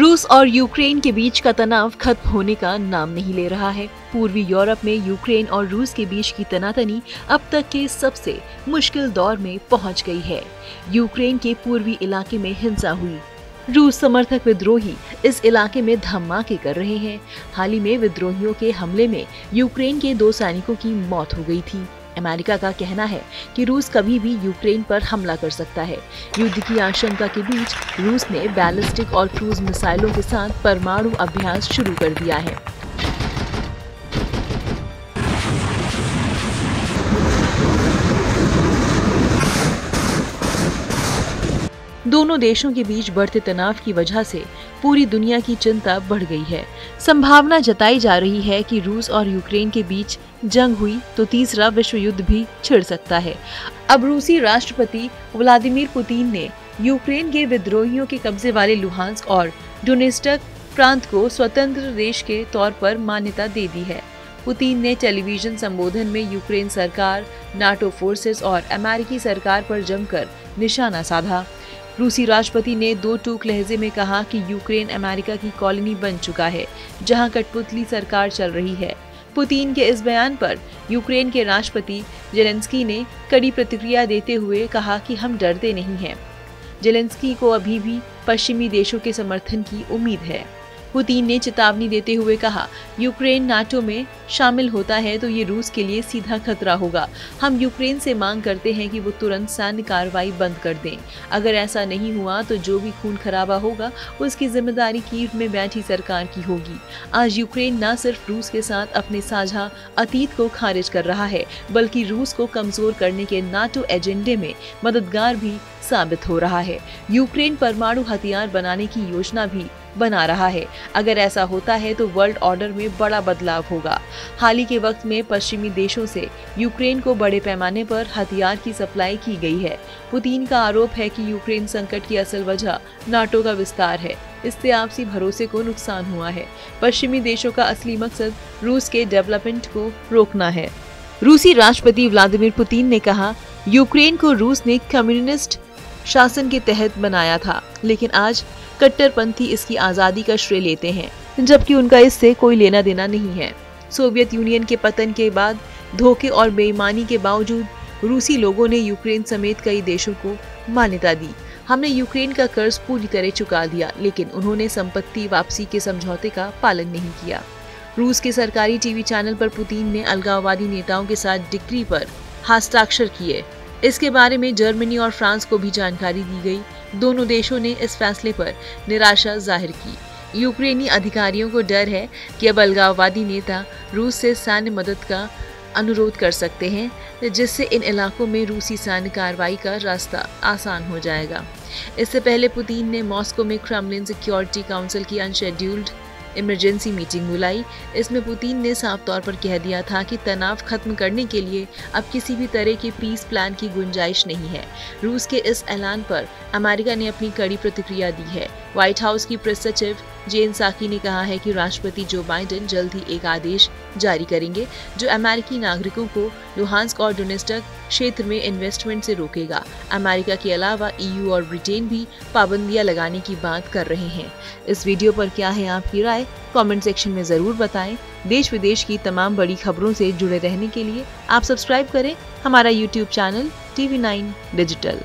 रूस और यूक्रेन के बीच का तनाव खत्म होने का नाम नहीं ले रहा है। पूर्वी यूरोप में यूक्रेन और रूस के बीच की तनातनी अब तक के सबसे मुश्किल दौर में पहुंच गई है। यूक्रेन के पूर्वी इलाके में हिंसा हुई। रूस समर्थक विद्रोही इस इलाके में धमाके कर रहे हैं। हाल ही में विद्रोहियों के हमले में यूक्रेन के 2 सैनिकों की मौत हो गई थी। अमेरिका का कहना है कि रूस कभी भी यूक्रेन पर हमला कर सकता है। युद्ध की आशंका के बीच रूस ने बैलिस्टिक और क्रूज मिसाइलों के साथ परमाणु अभ्यास शुरू कर दिया है। दोनों देशों के बीच बढ़ते तनाव की वजह से पूरी दुनिया की चिंता बढ़ गई है। संभावना जताई जा रही है कि रूस और यूक्रेन के बीच जंग हुई तो तीसरा विश्व युद्ध भी छिड़ सकता है। अब रूसी राष्ट्रपति व्लादिमीर पुतिन ने यूक्रेन के विद्रोहियों के कब्जे वाले लुहांस्क और डोनेट्स्क प्रांत को स्वतंत्र देश के तौर पर मान्यता दे दी है। पुतिन ने टेलीविजन संबोधन में यूक्रेन सरकार, नाटो फोर्सेस और अमेरिकी सरकार पर जमकर निशाना साधा। रूसी राष्ट्रपति ने 2 टूक लहजे में कहा कि यूक्रेन अमेरिका की कॉलोनी बन चुका है, जहां कठपुतली सरकार चल रही है। पुतिन के इस बयान पर यूक्रेन के राष्ट्रपति जेलेंस्की ने कड़ी प्रतिक्रिया देते हुए कहा कि हम डरते नहीं हैं। जेलेंस्की को अभी भी पश्चिमी देशों के समर्थन की उम्मीद है। पुतिन ने चेतावनी देते हुए कहा, यूक्रेन नाटो में शामिल होता है तो ये रूस के लिए सीधा खतरा होगा। हम यूक्रेन से मांग करते हैं कि वो तुरंत सैन्य कार्रवाई बंद कर दें। अगर ऐसा नहीं हुआ तो जो भी खून खराबा होगा उसकी जिम्मेदारी कीव में बैठी सरकार की होगी। आज यूक्रेन न सिर्फ रूस के साथ अपने साझा अतीत को खारिज कर रहा है, बल्कि रूस को कमजोर करने के नाटो एजेंडे में मददगार भी साबित हो रहा है। यूक्रेन परमाणु हथियार बनाने की योजना भी बना रहा है। अगर ऐसा होता है तो वर्ल्ड ऑर्डर में बड़ा बदलाव होगा। हाल ही के वक्त में पश्चिमी देशों से यूक्रेन को बड़े पैमाने पर हथियार की सप्लाई की गई है। पुतिन का आरोप है कि यूक्रेन संकट की असल वजह नाटो का विस्तार है। इससे आपसी भरोसे को नुकसान हुआ है। पश्चिमी देशों का असली मकसद रूस के डेवलपमेंट को रोकना है। रूसी राष्ट्रपति व्लादिमीर पुतिन ने कहा, यूक्रेन को रूस ने कम्युनिस्ट शासन के तहत बनाया था, लेकिन आज कट्टरपंथी इसकी आजादी का श्रेय लेते हैं, जबकि उनका इससे कोई लेना देना नहीं है। सोवियत यूनियन के पतन के बाद धोखे और बेईमानी के बावजूद रूसी लोगों ने यूक्रेन समेत कई देशों को मान्यता दी। हमने यूक्रेन का कर्ज पूरी तरह चुका दिया, लेकिन उन्होंने संपत्ति वापसी के समझौते का पालन नहीं किया। रूस के सरकारी टीवी चैनल पर पुतिन ने अलगाववादी नेताओं के साथ डिक्री पर हस्ताक्षर किए। इसके बारे में जर्मनी और फ्रांस को भी जानकारी दी गई। दोनों देशों ने इस फैसले पर निराशा जाहिर की। यूक्रेनी अधिकारियों को डर है कि अब अलगाववादी नेता रूस से सैन्य मदद का अनुरोध कर सकते हैं, जिससे इन इलाकों में रूसी सैन्य कार्रवाई का रास्ता आसान हो जाएगा। इससे पहले पुतिन ने मॉस्को में क्रेमलिन सिक्योरिटी काउंसिल की अनशेड्यूल्ड इमरजेंसी मीटिंग बुलाई। इसमें पुतिन ने साफ तौर पर कह दिया था कि तनाव खत्म करने के लिए अब किसी भी तरह के पीस प्लान की गुंजाइश नहीं है। रूस के इस ऐलान पर अमेरिका ने अपनी कड़ी प्रतिक्रिया दी है। व्हाइट हाउस की प्रेस सचिव जेन साकी ने कहा है कि राष्ट्रपति जो बाइडेन जल्द ही एक आदेश जारी करेंगे जो अमेरिकी नागरिकों को लुहांस्क और डोनेट्स्क क्षेत्र में इन्वेस्टमेंट से रोकेगा। अमेरिका के अलावा EU और ब्रिटेन भी पाबंदियां लगाने की बात कर रहे हैं। इस वीडियो पर क्या है आपकी राय? कमेंट सेक्शन में जरूर बताएं। देश विदेश की तमाम बड़ी खबरों से जुड़े रहने के लिए आप सब्सक्राइब करें हमारा YouTube चैनल TV9 डिजिटल।